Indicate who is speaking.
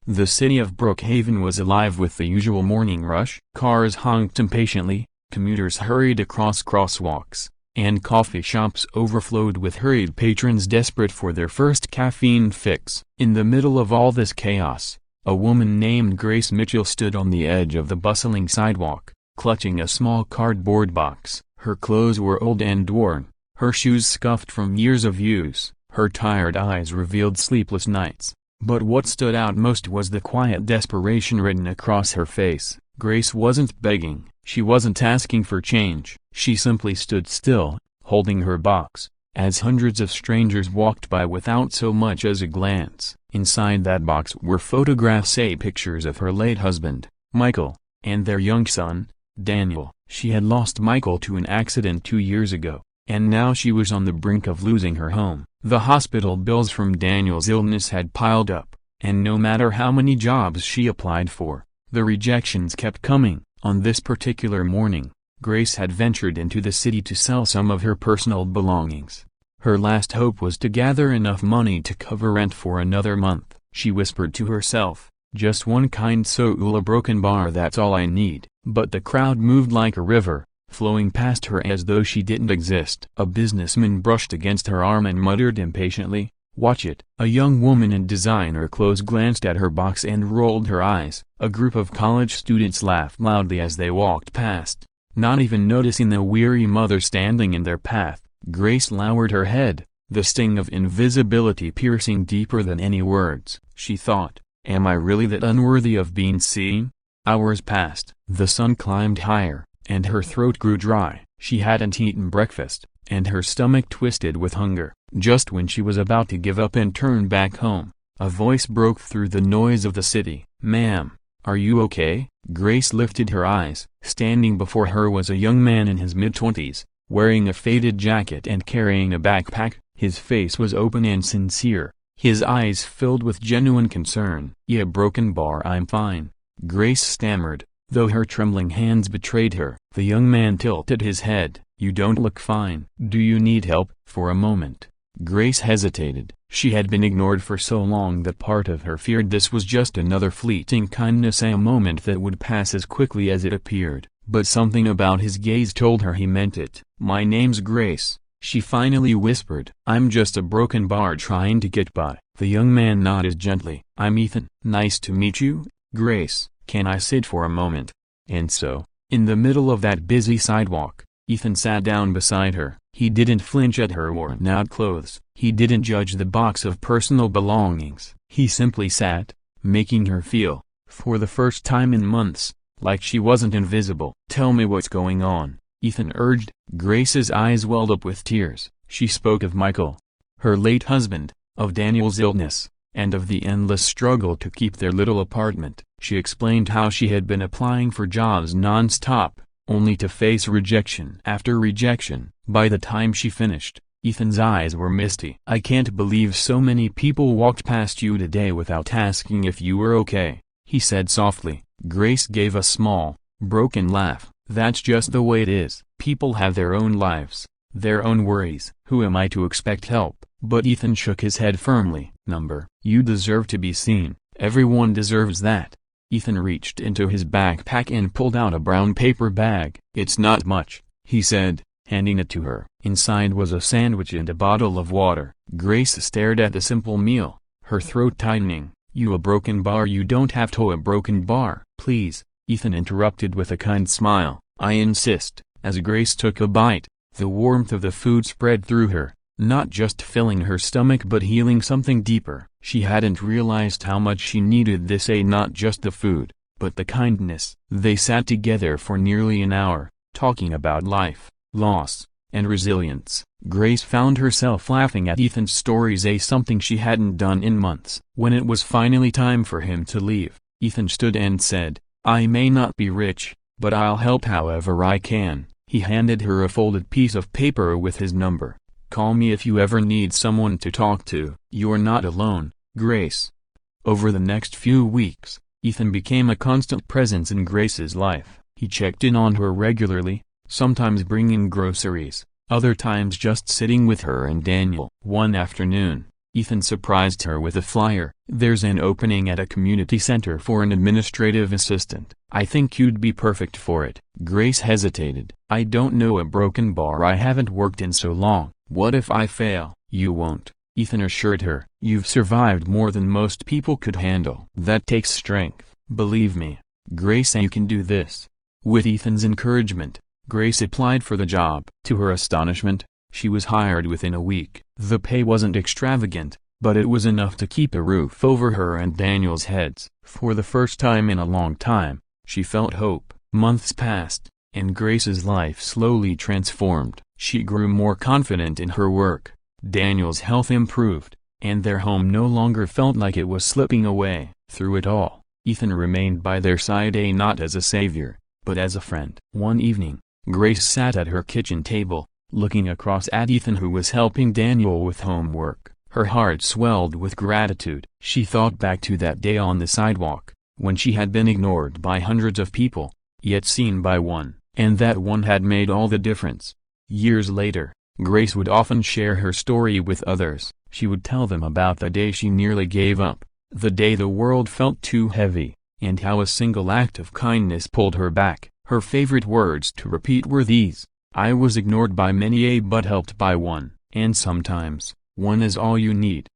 Speaker 1: The city of Brookhaven was alive with the usual morning rush. Cars honked impatiently, commuters hurried across crosswalks, and coffee shops overflowed with hurried patrons desperate for their first caffeine fix. In the middle of all this chaos, a woman named Grace Mitchell stood on the edge of the bustling sidewalk, clutching a small cardboard box. Her clothes were old and worn, her shoes scuffed from years of use, her tired eyes revealed sleepless nights. But what stood out most was the quiet desperation written across her face. Grace wasn't begging, she wasn't asking for change, she simply stood still, holding her box, as hundreds of strangers walked by without so much as a glance. Inside that box were photographs, pictures of her late husband, Michael, and their young son, Daniel. She had lost Michael to an accident 2 years ago, and now she was on the brink of losing her home. The hospital bills from Daniel's illness had piled up, and no matter how many jobs she applied for, the rejections kept coming. On this particular morning, Grace had ventured into the city to sell some of her personal belongings. Her last hope was to gather enough money to cover rent for another month. She whispered to herself, "Just one kind soul, a broken bar, that's all I need." But the crowd moved like a river, flowing past her as though she didn't exist. A businessman brushed against her arm and muttered impatiently, "Watch it." A young woman in designer clothes glanced at her box and rolled her eyes. A group of college students laughed loudly as they walked past, not even noticing the weary mother standing in their path. Grace lowered her head, the sting of invisibility piercing deeper than any words. She thought, "Am I really that unworthy of being seen?" Hours passed. The sun climbed higher, and her throat grew dry. She hadn't eaten breakfast, and her stomach twisted with hunger. Just when she was about to give up and turn back home, a voice broke through the noise of the city. "Ma'am, are you okay?" Grace lifted her eyes. Standing before her was a young man in his mid-20s, wearing a faded jacket and carrying a backpack. His face was open and sincere, his eyes filled with genuine concern. "Yeah, broken bar, I'm fine," Grace stammered, though her trembling hands betrayed her. The young man tilted his head. "You don't look fine. Do you need help?" For a moment, Grace hesitated. She had been ignored for so long that part of her feared this was just another fleeting kindness, a moment that would pass as quickly as it appeared. But something about his gaze told her he meant it. "My name's Grace," she finally whispered. "I'm just a broken bar trying to get by." The young man nodded gently. "I'm Ethan." "Nice to meet you, Grace. Can I sit for a moment?" And so, in the middle of that busy sidewalk, Ethan sat down beside her. He didn't flinch at her worn-out clothes. He didn't judge the box of personal belongings. He simply sat, making her feel, for the first time in months, like she wasn't invisible. "Tell me what's going on," Ethan urged. Grace's eyes welled up with tears. She spoke of Michael, her late husband, of Daniel's illness, and of the endless struggle to keep their little apartment. She explained how she had been applying for jobs non-stop, only to face rejection after rejection. By the time she finished, Ethan's eyes were misty. "I can't believe so many people walked past you today without asking if you were okay," he said softly. Grace gave a small, broken laugh. "That's just the way it is. People have their own lives, their own worries. Who am I to expect help?" But Ethan shook his head firmly. "You deserve to be seen. Everyone deserves that." Ethan reached into his backpack and pulled out a brown paper bag. "It's not much," he said, handing it to her. Inside was a sandwich and a bottle of water. Grace stared at the simple meal, her throat tightening. "You a broken bar? You don't have to a broken bar." "Please," Ethan interrupted with a kind smile. "I insist." As Grace took a bite, the warmth of the food spread through her, not just filling her stomach but healing something deeper. She hadn't realized how much she needed this, not just the food, but the kindness. They sat together for nearly an hour, talking about life, loss, and resilience. Grace found herself laughing at Ethan's stories, something she hadn't done in months. When it was finally time for him to leave, Ethan stood and said, "I may not be rich, but I'll help however I can." He handed her a folded piece of paper with his number. "Call me if you ever need someone to talk to." "You're not alone, Grace." Over the next few weeks, Ethan became a constant presence in Grace's life. He checked in on her regularly, sometimes bringing groceries, other times just sitting with her and Daniel. One afternoon, Ethan surprised her with a flyer. "There's an opening at a community center for an administrative assistant. I think you'd be perfect for it." Grace hesitated. "I don't know a broken bar. I haven't worked in so long. What if I fail?" "You won't," Ethan assured her. "You've survived more than most people could handle. That takes strength. Believe me, Grace, you can do this." With Ethan's encouragement, Grace applied for the job. To her astonishment, she was hired within a week. The pay wasn't extravagant, but it was enough to keep a roof over her and Daniel's heads. For the first time in a long time, she felt hope. Months passed, and Grace's life slowly transformed. She grew more confident in her work, Daniel's health improved, and their home no longer felt like it was slipping away. Through it all, Ethan remained by their side, not as a savior, but as a friend. One evening, Grace sat at her kitchen table, looking across at Ethan, who was helping Daniel with homework. Her heart swelled with gratitude. She thought back to that day on the sidewalk, when she had been ignored by hundreds of people, yet seen by one, and that one had made all the difference. Years later, Grace would often share her story with others. She would tell them about the day she nearly gave up, the day the world felt too heavy, and how a single act of kindness pulled her back. Her favorite words to repeat were these: "I was ignored by many, but helped by one." And sometimes, one is all you need.